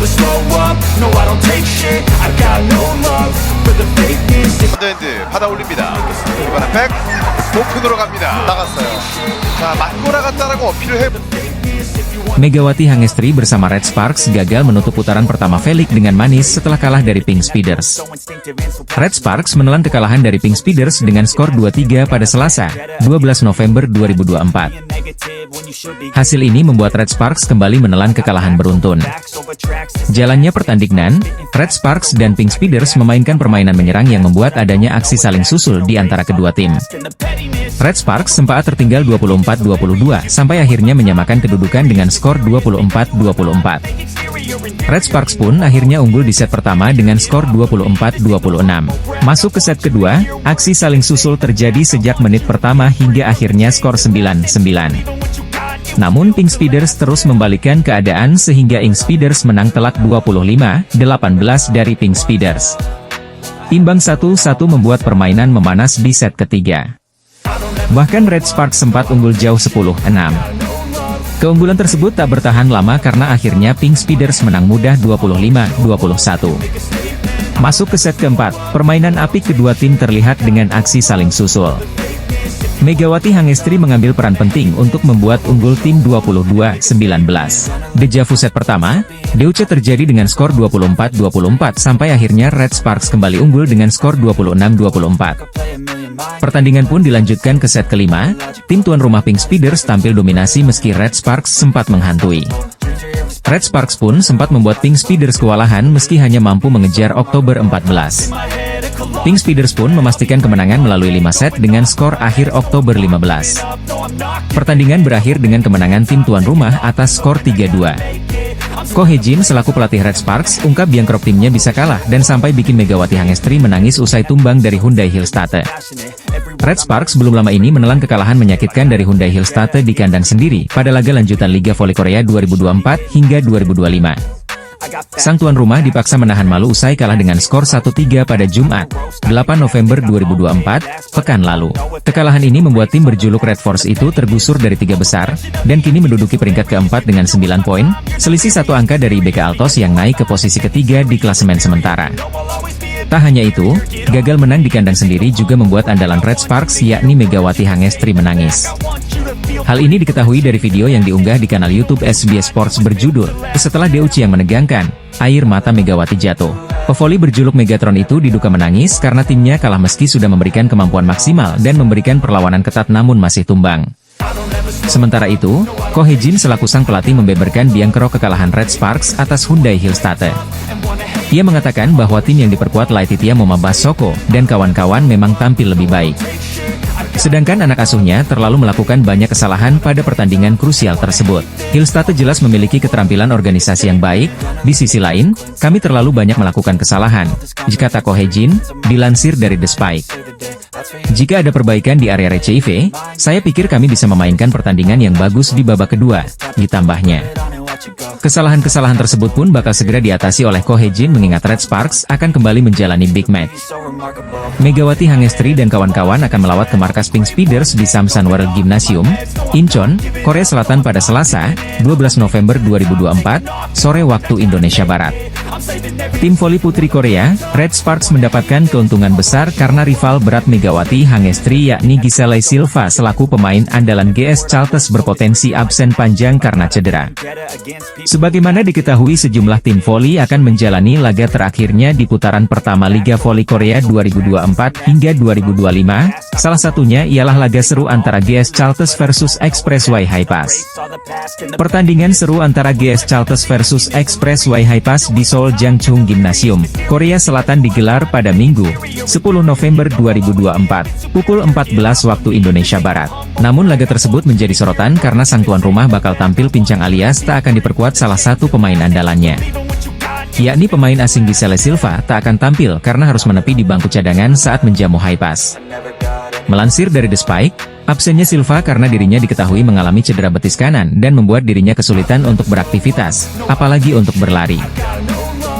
never slow up, no I don't take shit, I got no love for the fakeness. 언더핸드 받아 올립니다. 이번엔 백 오픈으로 갑니다. 나갔어요. 자, 맞고 나갔다라고 어필을 해. Megawati Hangestri bersama Red Sparks gagal menutup putaran pertama Felix dengan manis setelah kalah dari Pink Speeders. Red Sparks menelan kekalahan dari Pink Speeders dengan skor 2-3 pada Selasa, 12 November 2024. Hasil ini membuat Red Sparks kembali menelan kekalahan beruntun. Jalannya pertandingan, Red Sparks dan Pink Speeders memainkan permainan menyerang yang membuat adanya aksi saling susul di antara kedua tim. Red Sparks sempat tertinggal 24-22 sampai akhirnya menyamakan kedudukan dengan skor 24-24. Red Sparks pun akhirnya unggul di set pertama dengan skor 24-26. Masuk ke set kedua, aksi saling susul terjadi sejak menit pertama hingga akhirnya skor 9-9. Namun Pink Speeders terus membalikkan keadaan sehingga Pink Speeders menang telak 25-18 dari Pink Speeders. Imbang 1-1 membuat permainan memanas di set ketiga. Bahkan Red Sparks sempat unggul jauh 10-6. Keunggulan tersebut tak bertahan lama karena akhirnya Pink Speeders menang mudah 25-21. Masuk ke set keempat, permainan apik kedua tim terlihat dengan aksi saling susul. Megawati Hangestri mengambil peran penting untuk membuat unggul tim 22-19. Dejavu set pertama, Deutsche terjadi dengan skor 24-24 sampai akhirnya Red Sparks kembali unggul dengan skor 26-24. Pertandingan pun dilanjutkan ke set kelima, tim tuan rumah Pink Speeders tampil dominasi meski Red Sparks sempat menghantui. Red Sparks pun sempat membuat Pink Speeders kewalahan meski hanya mampu mengejar Oktober 14. Pink Speeders pun memastikan kemenangan melalui 5 set dengan skor akhir Oktober 15. Pertandingan berakhir dengan kemenangan tim tuan rumah atas skor 3-2. Ko Hee-jin selaku pelatih Red Sparks ungkap biangkerok timnya bisa kalah dan sampai bikin Megawati Hangestri menangis usai tumbang dari Hyundai Hillstatte. Red Sparks belum lama ini menelan kekalahan menyakitkan dari Hyundai Hillstatte di kandang sendiri pada laga lanjutan Liga Voli Korea 2024 hingga 2025. Sang tuan rumah dipaksa menahan malu usai kalah dengan skor 1-3 pada Jumat, 8 November 2024, pekan lalu. Kekalahan ini membuat tim berjuluk Red Force itu tergusur dari 3 besar, dan kini menduduki peringkat keempat dengan 9 poin, selisih 1 angka dari BK Altos yang naik ke posisi ketiga di klasemen sementara. Tak hanya itu, gagal menang di kandang sendiri juga membuat andalan Red Sparks yakni Megawati Hangestri menangis. Hal ini diketahui dari video yang diunggah di kanal YouTube SBS Sports berjudul, "Setelah Deutsche yang menegangkan, air mata Megawati jatuh." Pevoli berjuluk Megatron itu diduga menangis karena timnya kalah meski sudah memberikan kemampuan maksimal dan memberikan perlawanan ketat namun masih tumbang. Sementara itu, Ko Hee-jin selaku sang pelatih membeberkan biangkerok kekalahan Red Sparks atas Hyundai Hillstatte. Ia mengatakan bahwa tim yang diperkuat Laetitia Momabasoko dan kawan-kawan memang tampil lebih baik. Sedangkan anak asuhnya terlalu melakukan banyak kesalahan pada pertandingan krusial tersebut. Hillstatte jelas memiliki keterampilan organisasi yang baik, di sisi lain, kami terlalu banyak melakukan kesalahan, kata Ko Hee-jin, dilansir dari The Spike. Jika ada perbaikan di area RCIV, saya pikir kami bisa memainkan pertandingan yang bagus di babak kedua, ditambahnya. Kesalahan-kesalahan tersebut pun bakal segera diatasi oleh Ko Hee-jin mengingat Red Sparks akan kembali menjalani big match. Megawati Hangestri dan kawan-kawan akan melawat ke markas Pink Speeders di Samsan World Gymnasium, Incheon, Korea Selatan pada Selasa, 12 November 2024, sore waktu Indonesia Barat. Tim voli putri Korea, Red Sparks mendapatkan keuntungan besar karena rival berat Megawati Hangestri yakni Giselle Silva selaku pemain andalan GS Chalters berpotensi absen panjang karena cedera. Sebagaimana diketahui sejumlah tim voli akan menjalani laga terakhirnya di putaran pertama Liga Voli Korea 2024 hingga 2025, salah satunya ialah laga seru antara GS Chalters versus Expressway High Pass. Pertandingan seru antara GS Chalters versus Expressway High Pass di Seoul Jangchung Gymnasium, Korea Selatan digelar pada Minggu, 10 November 2024, pukul 14 waktu Indonesia Barat. Namun laga tersebut menjadi sorotan karena sang tuan rumah bakal tampil pincang alias tak akan diperkuat salah satu pemain andalannya. Yakni pemain asing Giselle Silva tak akan tampil karena harus menepi di bangku cadangan saat menjamu high pass. Melansir dari The Spike, absennya Silva karena dirinya diketahui mengalami cedera betis kanan dan membuat dirinya kesulitan untuk beraktivitas, apalagi untuk berlari.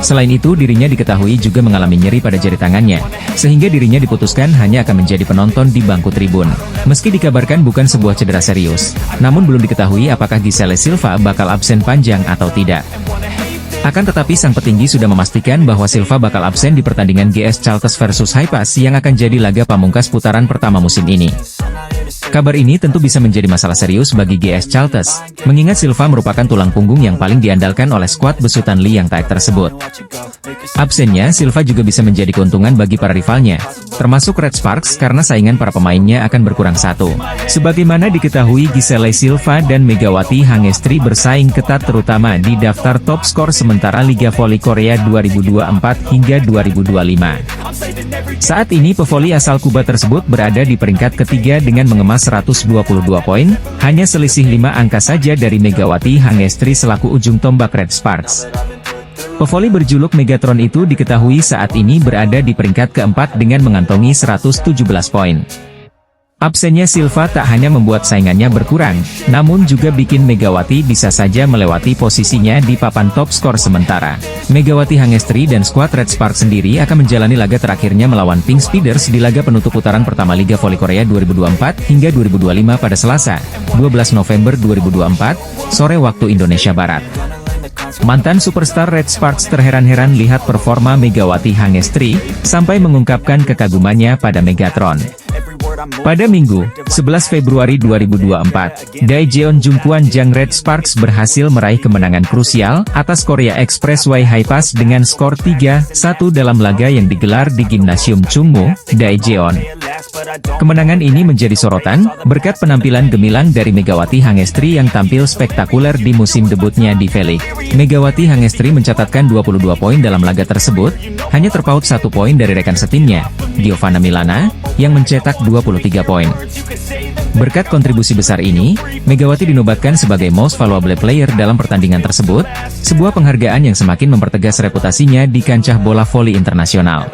Selain itu dirinya diketahui juga mengalami nyeri pada jari tangannya, sehingga dirinya diputuskan hanya akan menjadi penonton di bangku tribun. Meski dikabarkan bukan sebuah cedera serius, namun belum diketahui apakah Giselle Silva bakal absen panjang atau tidak. Akan tetapi sang petinggi sudah memastikan bahwa Silva bakal absen di pertandingan GS Chalters versus Haipas yang akan jadi laga pamungkas putaran pertama musim ini. Kabar ini tentu bisa menjadi masalah serius bagi GS Chalters, mengingat Silva merupakan tulang punggung yang paling diandalkan oleh skuad besutan Lee Yang Taek tersebut. Absennya Silva juga bisa menjadi keuntungan bagi para rivalnya, termasuk Red Sparks karena saingan para pemainnya akan berkurang satu. Sebagaimana diketahui, Giselle Silva dan Megawati Hangestri bersaing ketat terutama di daftar top skor sementara Liga Voli Korea 2024 hingga 2025. Saat ini pevoli asal Kuba tersebut berada di peringkat ketiga dengan mengemas 122 poin, hanya selisih 5 angka saja dari Megawati Hangestri selaku ujung tombak Red Sparks. Pevoli berjuluk Megatron itu diketahui saat ini berada di peringkat keempat dengan mengantongi 117 poin. Absennya Silva tak hanya membuat saingannya berkurang, namun juga bikin Megawati bisa saja melewati posisinya di papan top skor sementara. Megawati Hangestri dan skuad Red Sparks sendiri akan menjalani laga terakhirnya melawan Pink Speeders di laga penutup putaran pertama Liga Voli Korea 2024 hingga 2025 pada Selasa, 12 November 2024, sore waktu Indonesia Barat. Mantan superstar Red Sparks terheran-heran lihat performa Megawati Hangestri, sampai mengungkapkan kekagumannya pada Megatron. Pada Minggu, 11 Februari 2024, Daejeon Jungkwon Jang Red Sparks berhasil meraih kemenangan krusial atas Korea Expressway Haipas dengan skor 3-1 dalam laga yang digelar di Gimnasium Chungmu, Daejeon. Kemenangan ini menjadi sorotan, berkat penampilan gemilang dari Megawati Hangestri yang tampil spektakuler di musim debutnya di V-League. Megawati Hangestri mencatatkan 22 poin dalam laga tersebut, hanya terpaut 1 poin dari rekan setimnya, Giovanna Milana, yang mencetak 23 poin. Berkat kontribusi besar ini, Megawati dinobatkan sebagai Most Valuable Player dalam pertandingan tersebut, sebuah penghargaan yang semakin mempertegas reputasinya di kancah bola voli internasional.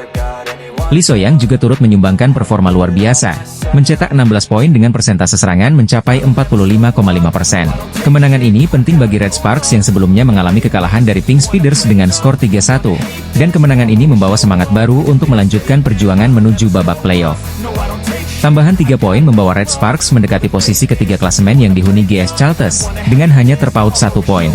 Lee So-young juga turut menyumbangkan performa luar biasa, mencetak 16 poin dengan persentase serangan mencapai 45,5%. Kemenangan ini penting bagi Red Sparks yang sebelumnya mengalami kekalahan dari Pink Speeders dengan skor 3-1, dan kemenangan ini membawa semangat baru untuk melanjutkan perjuangan menuju babak playoff. Tambahan 3 poin membawa Red Sparks mendekati posisi ketiga klasemen yang dihuni GS Chalters, dengan hanya terpaut 1 poin.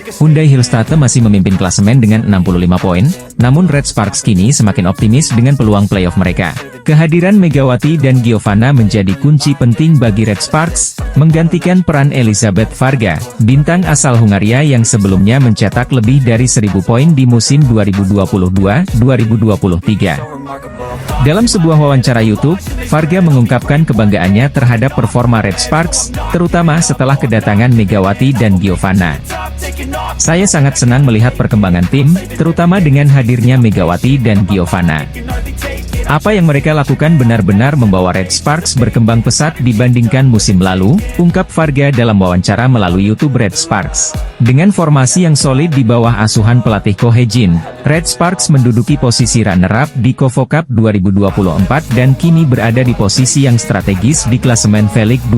Hyundai Hillstatte masih memimpin klasemen dengan 65 poin, namun Red Sparks kini semakin optimis dengan peluang playoff mereka. Kehadiran Megawati dan Giovanna menjadi kunci penting bagi Red Sparks, menggantikan peran Elizabeth Varga, bintang asal Hungaria yang sebelumnya mencetak lebih dari 1000 poin di musim 2022-2023. Dalam sebuah wawancara YouTube, Varga mengungkapkan kebanggaannya terhadap performa Red Sparks, terutama setelah kedatangan Megawati dan Giovanna. Saya sangat senang melihat perkembangan tim, terutama dengan hadirnya Megawati dan Giovanna. Apa yang mereka lakukan benar-benar membawa Red Sparks berkembang pesat dibandingkan musim lalu, ungkap Varga dalam wawancara melalui YouTube Red Sparks. Dengan formasi yang solid di bawah asuhan pelatih Ko Hye-jin, Red Sparks menduduki posisi runner-up di KOFO Cup 2024 dan kini berada di posisi yang strategis di klasemen V-League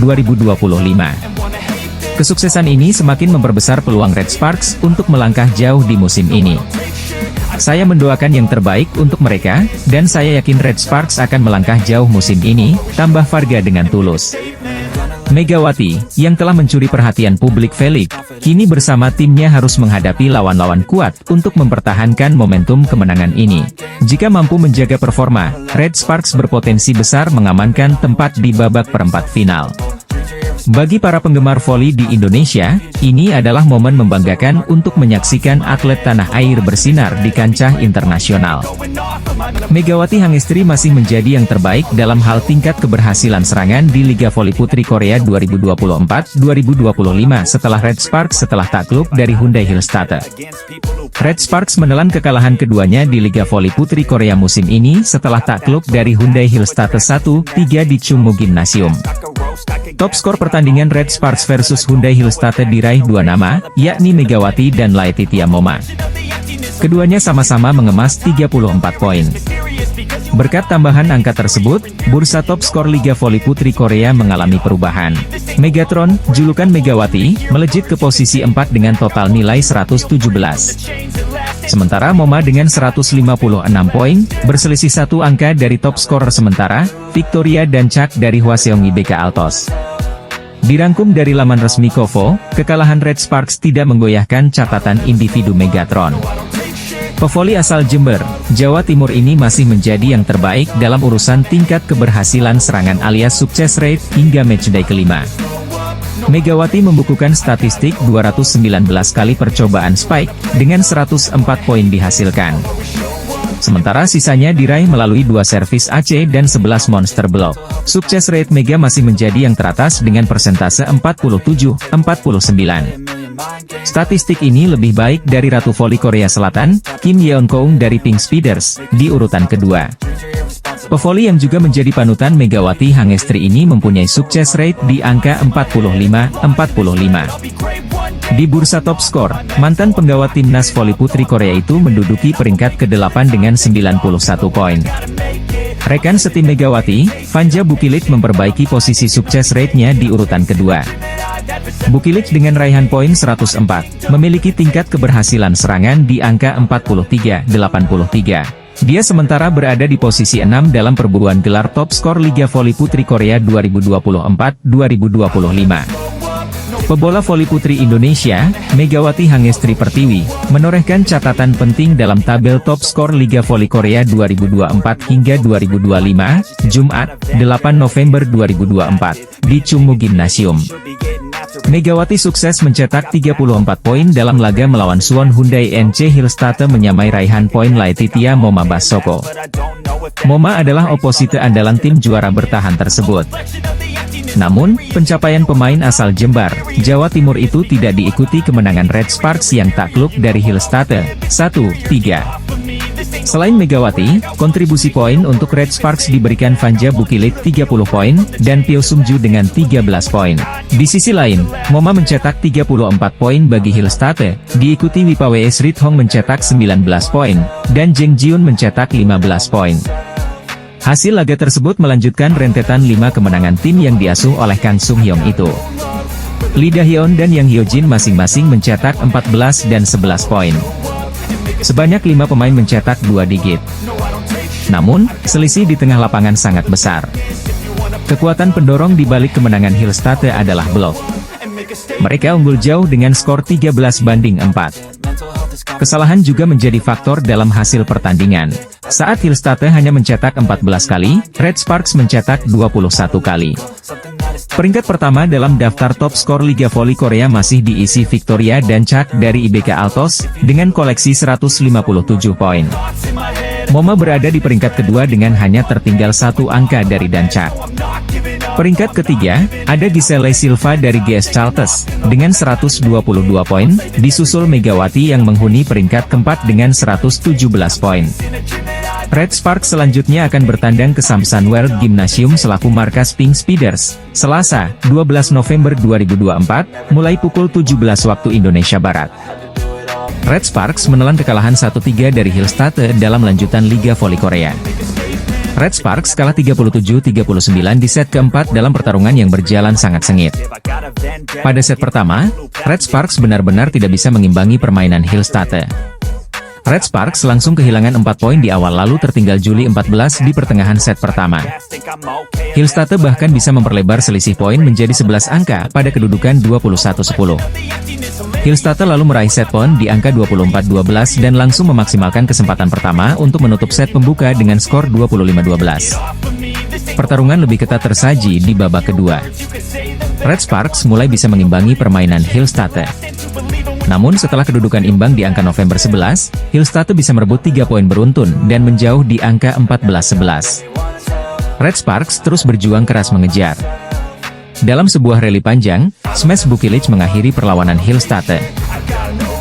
2024-2025. Kesuksesan ini semakin memperbesar peluang Red Sparks untuk melangkah jauh di musim ini. Saya mendoakan yang terbaik untuk mereka, dan saya yakin Red Sparks akan melangkah jauh musim ini, tambah Varga dengan tulus. Megawati, yang telah mencuri perhatian publik V-League, kini bersama timnya harus menghadapi lawan-lawan kuat untuk mempertahankan momentum kemenangan ini. Jika mampu menjaga performa, Red Sparks berpotensi besar mengamankan tempat di babak perempat final. Bagi para penggemar voli di Indonesia, ini adalah momen membanggakan untuk menyaksikan atlet tanah air bersinar di kancah internasional. Megawati Hangestri masih menjadi yang terbaik dalam hal tingkat keberhasilan serangan di Liga Voli Putri Korea 2024-2025 setelah Red Sparks setelah takluk dari Hyundai Hillstatte. Red Sparks menelan kekalahan keduanya di Liga Voli Putri Korea musim ini setelah takluk dari Hyundai Hillstatte 1-3 di Chungmu Gymnasium. Top skor pertandingan Red Sparks versus Hyundai Hillstatte diraih dua nama, yakni Megawati dan Laetitia Moma. Keduanya sama-sama mengemas 34 poin. Berkat tambahan angka tersebut, bursa top skor Liga Voli Putri Korea mengalami perubahan. Megatron, julukan Megawati, melejit ke posisi 4 dengan total nilai 117. Sementara Moma dengan 156 poin, berselisih 1 angka dari top scorer sementara, Victoria dan Chak dari Hwaseong IBK Altos. Dirangkum dari laman resmi Kovo, kekalahan Red Sparks tidak menggoyahkan catatan individu Megatron. Pevoli asal Jember, Jawa Timur ini masih menjadi yang terbaik dalam urusan tingkat keberhasilan serangan alias sukses rate hingga matchday kelima. Megawati membukukan statistik 219 kali percobaan spike, dengan 104 poin dihasilkan. Sementara sisanya diraih melalui 2 servis AC dan 11 monster block. Sukses rate Mega masih menjadi yang teratas dengan persentase 47-49. Statistik ini lebih baik dari Ratu Voli Korea Selatan, Kim Yeon-keung dari Pink Speeders, di urutan kedua. Pevoli yang juga menjadi panutan Megawati Hangestri ini mempunyai sukses rate di angka 45-45. Di bursa top skor, mantan penggawa timnas voli putri Korea itu menduduki peringkat ke-8 dengan 91 poin. Rekan setim Megawati, Vanja Bukilik memperbaiki posisi sukses rate-nya di urutan kedua. Bukilik dengan raihan poin 104, memiliki tingkat keberhasilan serangan di angka 43-83. Dia sementara berada di posisi 6 dalam perburuan gelar top skor Liga Voli Putri Korea 2024-2025. Pebola voli putri Indonesia, Megawati Hangestri Pertiwi, menorehkan catatan penting dalam tabel top skor Liga Voli Korea 2024 hingga 2025, Jumat, 8 November 2024, di Chungmu Gymnasium. Megawati sukses mencetak 34 poin dalam laga melawan Suwon Hyundai NC Hillstate menyamai raihan poin Laetitia Moma Basoko. Moma adalah oposite andalan tim juara bertahan tersebut. Namun, pencapaian pemain asal Jember, Jawa Timur itu tidak diikuti kemenangan Red Sparks yang takluk dari Hillstate, 1-3. Selain Megawati, kontribusi poin untuk Red Sparks diberikan Vanja Bukilik 30 poin, dan Pyo Sungju dengan 13 poin. Di sisi lain, Moma mencetak 34 poin bagi Hillstate, diikuti Wipawe Srithong mencetak 19 poin, dan Jeng Jiun mencetak 15 poin. Hasil laga tersebut melanjutkan rentetan 5 kemenangan tim yang diasuh oleh Kang Sung Hyong itu. Lee Da-hyun dan Yang Hyo-jin masing-masing mencetak 14 dan 11 poin. Sebanyak 5 pemain mencetak 2 digit. Namun, selisih di tengah lapangan sangat besar. Kekuatan pendorong di balik kemenangan Hillstate adalah blok. Mereka unggul jauh dengan skor 13-4. Kesalahan juga menjadi faktor dalam hasil pertandingan. Saat Hillstate hanya mencetak 14 kali, Red Sparks mencetak 21 kali. Peringkat pertama dalam daftar top skor Liga Voli Korea masih diisi Victoria dan Chak dari IBK Altos, dengan koleksi 157 poin. Moma berada di peringkat kedua dengan hanya tertinggal 1 angka dari Dancak. Peringkat ketiga, ada Giselle Silva dari GS Chalters, dengan 122 poin, disusul Megawati yang menghuni peringkat keempat dengan 117 poin. Red Sparks selanjutnya akan bertandang ke Samsan World Gymnasium selaku markas Pink Speeders, Selasa, 12 November 2024, mulai pukul 17 waktu Indonesia Barat. Red Sparks menelan kekalahan 1-3 dari Hillstate dalam lanjutan Liga Voli Korea. Red Sparks kalah 37-39 di set keempat dalam pertarungan yang berjalan sangat sengit. Pada set pertama, Red Sparks benar-benar tidak bisa mengimbangi permainan Hillstate. Red Sparks langsung kehilangan 4 poin di awal lalu tertinggal Juli 14 di pertengahan set pertama. Hillstate bahkan bisa memperlebar selisih poin menjadi 11 angka pada kedudukan 21-10. Hillstate lalu meraih set poin di angka 24-12 dan langsung memaksimalkan kesempatan pertama untuk menutup set pembuka dengan skor 25-12. Pertarungan lebih ketat tersaji di babak kedua. Red Sparks mulai bisa mengimbangi permainan Hillstate. Namun setelah kedudukan imbang di angka November 11, Hillstate bisa merebut 3 poin beruntun dan menjauh di angka 14-11. Red Sparks terus berjuang keras mengejar. Dalam sebuah rally panjang, Smash Bukilich mengakhiri perlawanan Hillstate.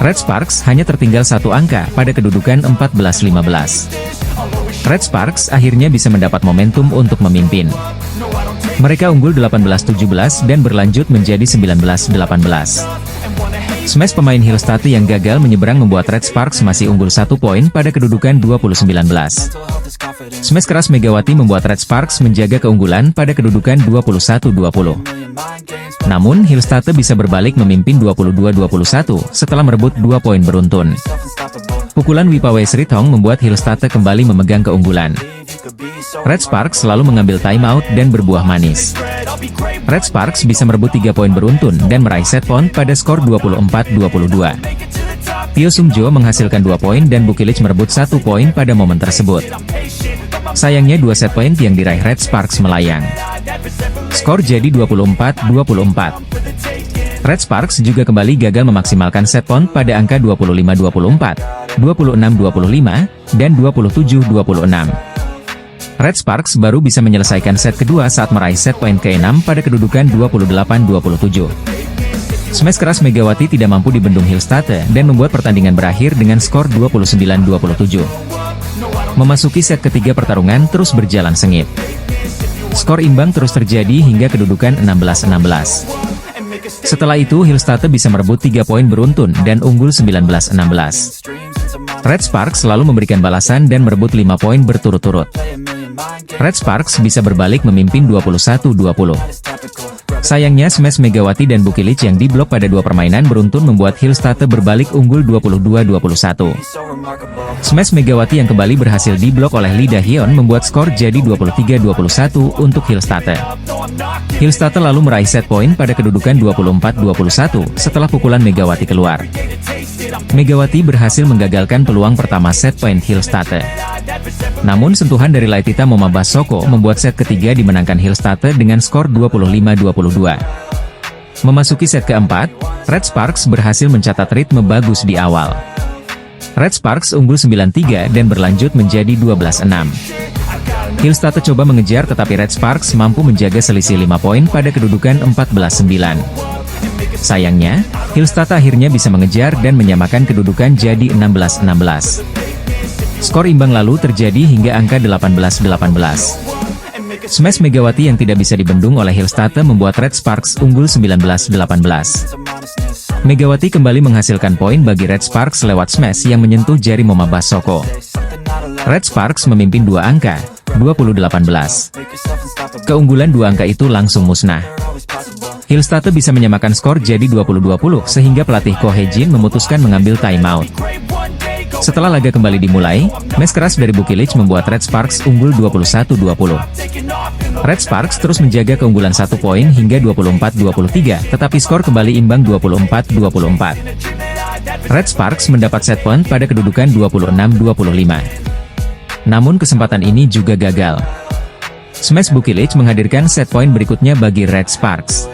Red Sparks hanya tertinggal 1 angka pada kedudukan 14-15. Red Sparks akhirnya bisa mendapat momentum untuk memimpin. Mereka unggul 18-17 dan berlanjut menjadi 19-18. Smash pemain Hillstate yang gagal menyeberang membuat Red Sparks masih unggul 1 poin pada kedudukan 20-19. Smash keras Megawati membuat Red Sparks menjaga keunggulan pada kedudukan 21-20. Namun Hillstate bisa berbalik memimpin 22-21 setelah merebut 2 poin beruntun. Pukulan Wipawe Srithong membuat Hillstate kembali memegang keunggulan. Red Sparks selalu mengambil timeout dan berbuah manis. Red Sparks bisa merebut 3 poin beruntun dan meraih set point pada skor 24-22. Tio Sungjo menghasilkan 2 poin dan Bukilic merebut 1 poin pada momen tersebut. Sayangnya 2 set point yang diraih Red Sparks melayang. Skor jadi 24-24. Red Sparks juga kembali gagal memaksimalkan set point pada angka 25-24, 26-25, dan 27-26. Red Sparks baru bisa menyelesaikan set kedua saat meraih set point ke-6 pada kedudukan 28-27. Smash keras Megawati tidak mampu dibendung Hillstate dan membuat pertandingan berakhir dengan skor 29-27. Memasuki set ketiga, pertarungan terus berjalan sengit. Skor imbang terus terjadi hingga kedudukan 16-16. Setelah itu Hillstate bisa merebut 3 poin beruntun dan unggul 19-16. Red Sparks selalu memberikan balasan dan merebut 5 poin berturut-turut. Red Sparks bisa berbalik memimpin 21-20. Sayangnya smash Megawati dan Bukilic yang diblok pada 2 permainan beruntun membuat Hillstate berbalik unggul 22-21. Smash Megawati yang kembali berhasil diblok oleh Lee Da-hyun membuat skor jadi 23-21 untuk Hillstate. Hillstate lalu meraih set point pada kedudukan 24-21 setelah pukulan Megawati keluar. Megawati berhasil menggagalkan peluang pertama set point Hillstate. Namun sentuhan dari Laetita Momabasoko membuat set ketiga dimenangkan Hillstate dengan skor 25-22. Memasuki set keempat, Red Sparks berhasil mencatat ritme bagus di awal. Red Sparks unggul 9-3 dan berlanjut menjadi 12-6. Hillstate coba mengejar tetapi Red Sparks mampu menjaga selisih 5 poin pada kedudukan 14-9. Sayangnya, Hillstate akhirnya bisa mengejar dan menyamakan kedudukan jadi 16-16. Skor imbang lalu terjadi hingga angka 18-18. Smash Megawati yang tidak bisa dibendung oleh Hillstate membuat Red Sparks unggul 19-18. Megawati kembali menghasilkan poin bagi Red Sparks lewat smash yang menyentuh jari Momabasoko. Red Sparks memimpin 2 angka, 20-18. Keunggulan 2 angka itu langsung musnah. Hillstate bisa menyamakan skor jadi 20-20 sehingga pelatih Ko Hye-jin memutuskan mengambil timeout. Setelah laga kembali dimulai, match keras dari Bukilic membuat Red Sparks unggul 21-20. Red Sparks terus menjaga keunggulan 1 poin hingga 24-23, tetapi skor kembali imbang 24-24. Red Sparks mendapat set point pada kedudukan 26-25. Namun kesempatan ini juga gagal. Smash Bukilic menghadirkan set point berikutnya bagi Red Sparks.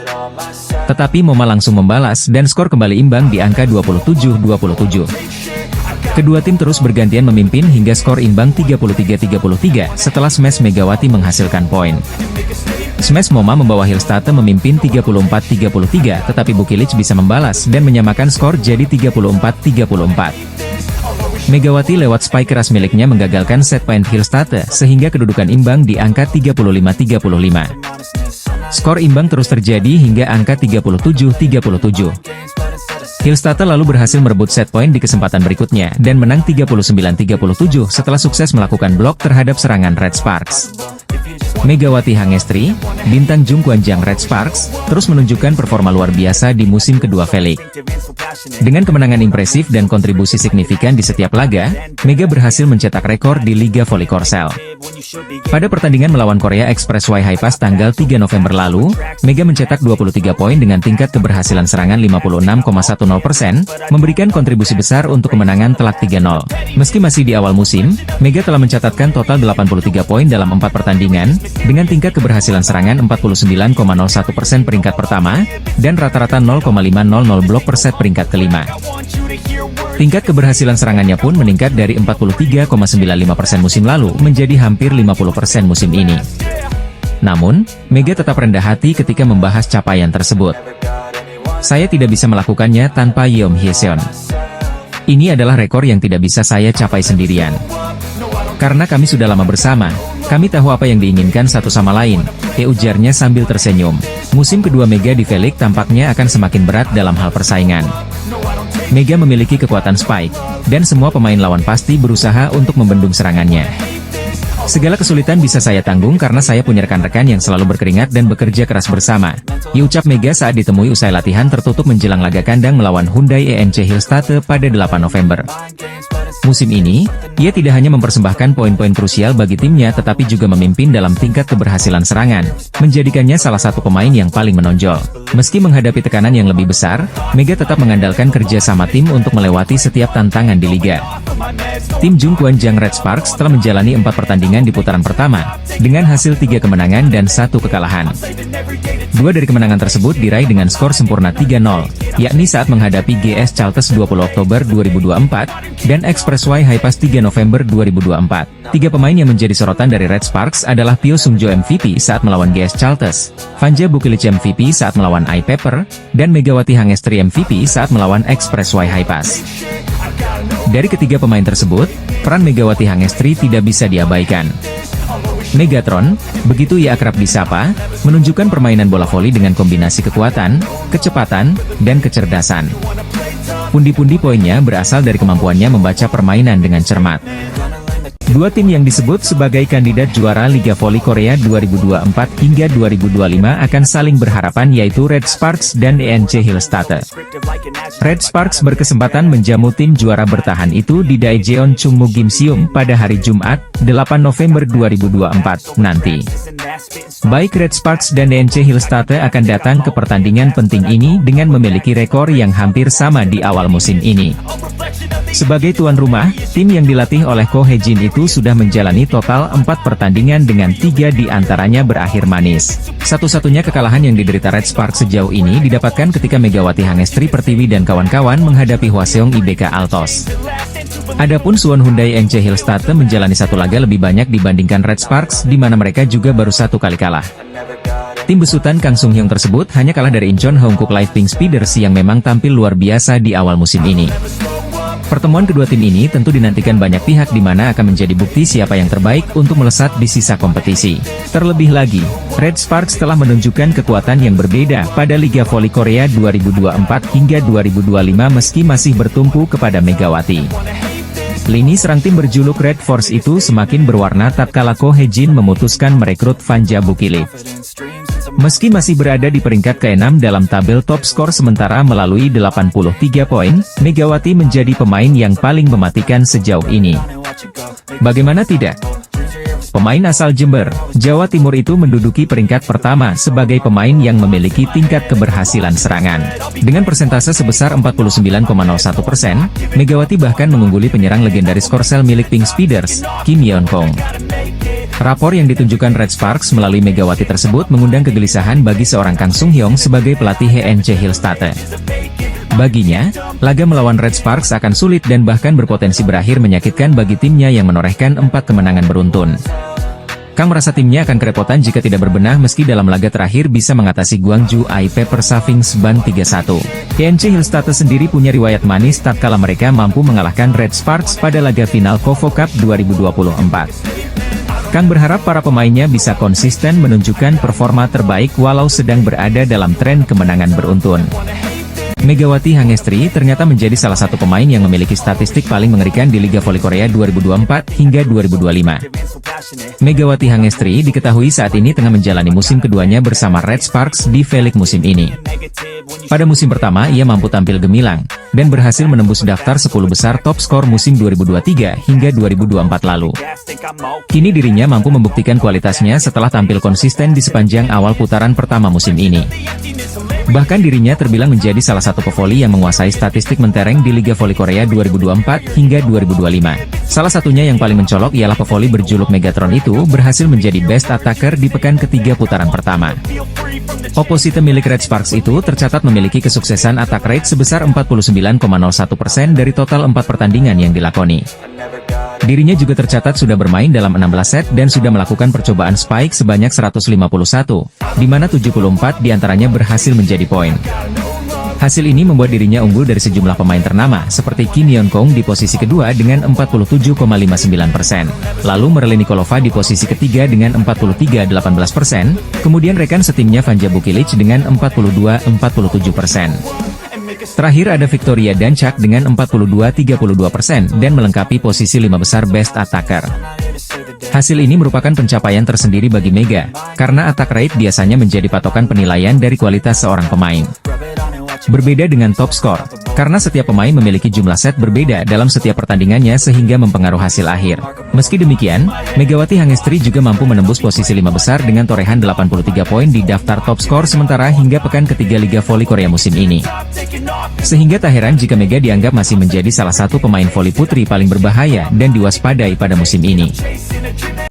Tetapi Moma langsung membalas dan skor kembali imbang di angka 27-27. Kedua tim terus bergantian memimpin hingga skor imbang 33-33 setelah Smash Megawati menghasilkan poin. Smash Moma membawa Hillstate memimpin 34-33, tetapi Bukilic bisa membalas dan menyamakan skor jadi 34-34. Megawati lewat spike keras miliknya menggagalkan set point Hillstate sehingga kedudukan imbang di angka 35-35. Skor imbang terus terjadi hingga angka 37-37. Hillstate lalu berhasil merebut set point di kesempatan berikutnya dan menang 39-37 setelah sukses melakukan blok terhadap serangan Red Sparks. Megawati Hangestri, bintang Jungkwanjang Red Sparks, terus menunjukkan performa luar biasa di musim kedua V-League. Dengan kemenangan impresif dan kontribusi signifikan di setiap laga, Mega berhasil mencetak rekor di Liga Voli Korsel. Pada pertandingan melawan Korea Expressway Hi-Pass tanggal 3 November lalu, Mega mencetak 23 poin dengan tingkat keberhasilan serangan 56,10%, memberikan kontribusi besar untuk kemenangan telak 3-0. Meski masih di awal musim, Mega telah mencatatkan total 83 poin dalam 4 pertandingan, dengan tingkat keberhasilan serangan 49,01% peringkat pertama, dan rata-rata 0,500 blok per set peringkat kelima. Tingkat keberhasilan serangannya pun meningkat dari 43,95% musim lalu menjadi hampir 50% musim ini. Namun, Mega tetap rendah hati ketika membahas capaian tersebut. Saya tidak bisa melakukannya tanpa Yeom Hyeseon. Ini adalah rekor yang tidak bisa saya capai sendirian. Karena kami sudah lama bersama, kami tahu apa yang diinginkan satu sama lain, ujarnya sambil tersenyum. Musim kedua Mega di V-League tampaknya akan semakin berat dalam hal persaingan. Mega memiliki kekuatan spike, dan semua pemain lawan pasti berusaha untuk membendung serangannya. Segala kesulitan bisa saya tanggung karena saya punya rekan-rekan yang selalu berkeringat dan bekerja keras bersama. Ucap Mega saat ditemui usai latihan tertutup menjelang laga kandang melawan Hyundai ENC Hillstatte pada 8 November. Musim ini, ia tidak hanya mempersembahkan poin-poin krusial bagi timnya tetapi juga memimpin dalam tingkat keberhasilan serangan, menjadikannya salah satu pemain yang paling menonjol. Meski menghadapi tekanan yang lebih besar, Mega tetap mengandalkan kerja sama tim untuk melewati setiap tantangan di liga. Tim Jungkwanjang Red Sparks telah menjalani 4 pertandingan di putaran pertama, dengan hasil 3 kemenangan dan 1 kekalahan. 2 dari kemenangan tersebut diraih dengan skor sempurna 3-0, yakni saat menghadapi GS Chalters 20 Oktober 2024, dan Expressway Highpass 3 November 2024. 3 pemain yang menjadi sorotan dari Red Sparks adalah Pio Sungjo MVP saat melawan GS Chalters, Vanja Bukilic MVP saat melawan iPepper, dan Megawati Hangestri MVP saat melawan Expressway Highpass. Dari ketiga pemain tersebut, peran Megawati Hangestri tidak bisa diabaikan. Megatron, begitu ia akrab disapa, menunjukkan permainan bola voli dengan kombinasi kekuatan, kecepatan, dan kecerdasan. Pundi-pundi poinnya berasal dari kemampuannya membaca permainan dengan cermat. 2 tim yang disebut sebagai kandidat juara Liga Voli Korea 2024 hingga 2025 akan saling berhadapan yaitu Red Sparks dan ENC Hillstatte. Red Sparks berkesempatan menjamu tim juara bertahan itu di Daejeon Chungmu Gimseum pada hari Jumat, 8 November 2024 nanti. Baik Red Sparks dan ENC Hillstatte akan datang ke pertandingan penting ini dengan memiliki rekor yang hampir sama di awal musim ini. Sebagai tuan rumah, tim yang dilatih oleh Ko Hye-jin itu sudah menjalani total 4 pertandingan dengan 3 diantaranya berakhir manis. Satu-satunya kekalahan yang diderita Red Sparks sejauh ini didapatkan ketika Megawati Hangestri Pertiwi dan kawan-kawan menghadapi Hwaseong IBK Altos. Adapun Suwon Hyundai ENC Hillstatte menjalani 1 laga lebih banyak dibandingkan Red Sparks di mana mereka juga baru 1 kali kalah. Tim besutan Kang Sung Hyung tersebut hanya kalah dari Incheon Hongkook Live Pink Speeders yang memang tampil luar biasa di awal musim ini. Pertemuan kedua tim ini tentu dinantikan banyak pihak di mana akan menjadi bukti siapa yang terbaik untuk melesat di sisa kompetisi. Terlebih lagi, Red Sparks telah menunjukkan kekuatan yang berbeda pada Liga Voli Korea 2024 hingga 2025 meski masih bertumpu kepada Megawati. Lini serang tim berjuluk Red Force itu semakin berwarna tatkala Ko Hye-jin memutuskan merekrut Vanja Bukilic. Meski masih berada di peringkat ke-6 dalam tabel top skor sementara melalui 83 poin, Megawati menjadi pemain yang paling mematikan sejauh ini. Bagaimana tidak? Pemain asal Jember, Jawa Timur itu menduduki peringkat pertama sebagai pemain yang memiliki tingkat keberhasilan serangan. Dengan persentase sebesar 49,01%, Megawati bahkan mengungguli penyerang legendaris Korsel milik Pink Speeders, Kim Yeon-kong. Rapor yang ditunjukkan Red Sparks melalui Megawati tersebut mengundang kegelisahan bagi seorang Kang Sung Hyung sebagai pelatih ENC Hillstatte. Baginya, laga melawan Red Sparks akan sulit dan bahkan berpotensi berakhir menyakitkan bagi timnya yang menorehkan 4 kemenangan beruntun. Kang merasa timnya akan kerepotan jika tidak berbenah meski dalam laga terakhir bisa mengatasi Gwangju iPepper Savings Ban 3-1. ENC Hillstatte sendiri punya riwayat manis tatkala mereka mampu mengalahkan Red Sparks pada laga final KOFO Cup 2024. Kang berharap para pemainnya bisa konsisten menunjukkan performa terbaik walau sedang berada dalam tren kemenangan beruntun. Megawati Hangestri ternyata menjadi salah satu pemain yang memiliki statistik paling mengerikan di Liga Voli Korea 2024 hingga 2025. Megawati Hangestri diketahui saat ini tengah menjalani musim keduanya bersama Red Sparks di V-League musim ini. Pada musim pertama ia mampu tampil gemilang, dan berhasil menembus daftar 10 besar top skor musim 2023 hingga 2024 lalu. Kini dirinya mampu membuktikan kualitasnya setelah tampil konsisten di sepanjang awal putaran pertama musim ini. Bahkan dirinya terbilang menjadi salah satu pevoli yang menguasai statistik mentereng di Liga Voli Korea 2024 hingga 2025. Salah satunya yang paling mencolok ialah pevoli berjuluk Megatron itu berhasil menjadi best attacker di pekan ketiga putaran pertama. Oposite milik Red Sparks itu tercatat memiliki kesuksesan attack rate sebesar 49,01% dari total 4 pertandingan yang dilakoni. Dirinya juga tercatat sudah bermain dalam 16 set dan sudah melakukan percobaan spike sebanyak 151, di mana 74 diantaranya berhasil menjadi poin. Hasil ini membuat dirinya unggul dari sejumlah pemain ternama, seperti Kim Yeon-kong di posisi kedua dengan 47,59%, lalu Merle Nikolova di posisi ketiga dengan 43,18%, kemudian rekan setimnya Vanja Bukilic dengan 42,47%. Terakhir ada Victoria Danchak dengan 42,32% dan melengkapi posisi 5 besar Best Attacker. Hasil ini merupakan pencapaian tersendiri bagi Mega, karena attack rate biasanya menjadi patokan penilaian dari kualitas seorang pemain. Berbeda dengan top skor, karena setiap pemain memiliki jumlah set berbeda dalam setiap pertandingannya sehingga mempengaruhi hasil akhir. Meski demikian, Megawati Hangestri juga mampu menembus posisi 5 besar dengan torehan 83 poin di daftar top skor sementara hingga pekan ketiga Liga Voli Korea musim ini. Sehingga tak heran jika Mega dianggap masih menjadi salah satu pemain voli putri paling berbahaya dan diwaspadai pada musim ini.